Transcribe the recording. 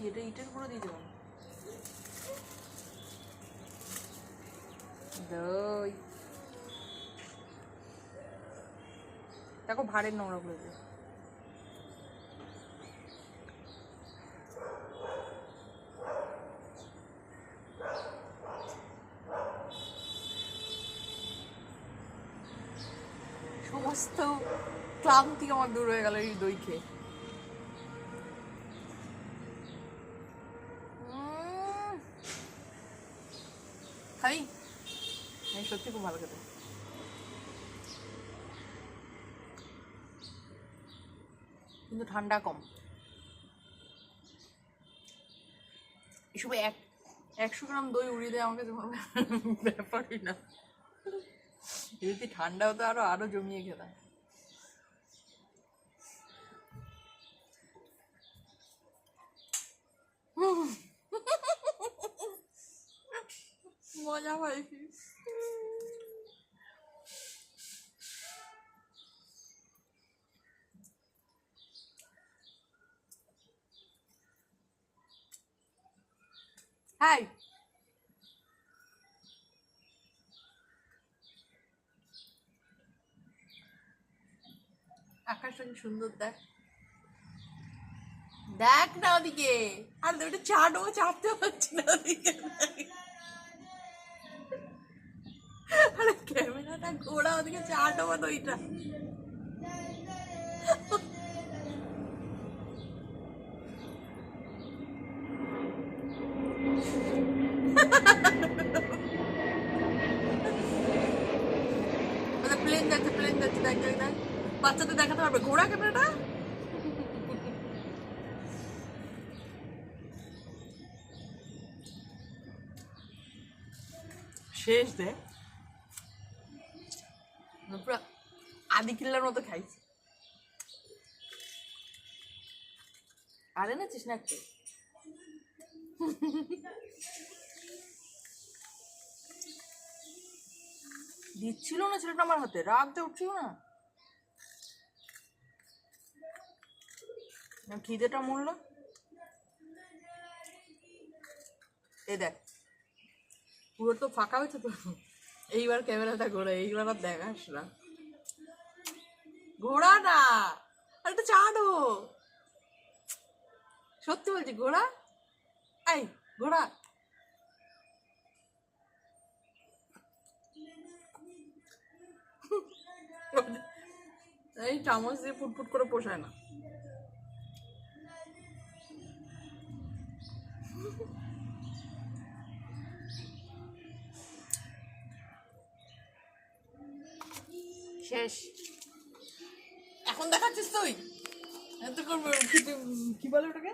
কি এটা ইটের গুঁড়ো দিয়ে দেবো দই দেখো ভাড়ের নোংরা করে দেবো সমস্ত ক্লান্তি আমার দূর হয়ে গেল এই দই খেয়ে খাই সত্যি খুব ভালো খেতে কিন্তু ঠান্ডা কম এসব 100 গ্রাম দই উড়িয়ে দেয় আমাকে যখন ব্যাপারই না যদি ঠান্ডা হতো আরো জমিয়ে খেতাম মজা পাইছি হাই আকাশটা কি সুন্দর দেখ দেখ না ওদিকে আর ওটা চাটতে পারছি না ওদিকে আরে ক্যামেরাটা ঘোরা ওদিকে চাটও না ওইটা প্লেন যাচ্ছে দেখ দেখ দেখ বাচ্চাদের দেখাতে পারবে ঘোড়া ক্যামেরাটা শেষ দেখ পুরো আদি কিল্লার মতো খাইছি আর এনেছিস না একটু দিচ্ছিল না ছেলেটা আমার হাতে রাগতে উঠছিল না খিদেটা মরল এই দেখ পুরো তো ফাঁকা হয়েছে তো এইবার ক্যামেরাটা ঘোরা এইবার আর দেখাস না ঘোড়া না আর একটা চাটও সত্যি বলছি ঘোড়া এই ঘোড়া এই চামচ দিয়ে ফুটফুট করে পোষায় না শেষ এখন দেখাচ্ছিস তুই এত করবো কি বলে ওটাকে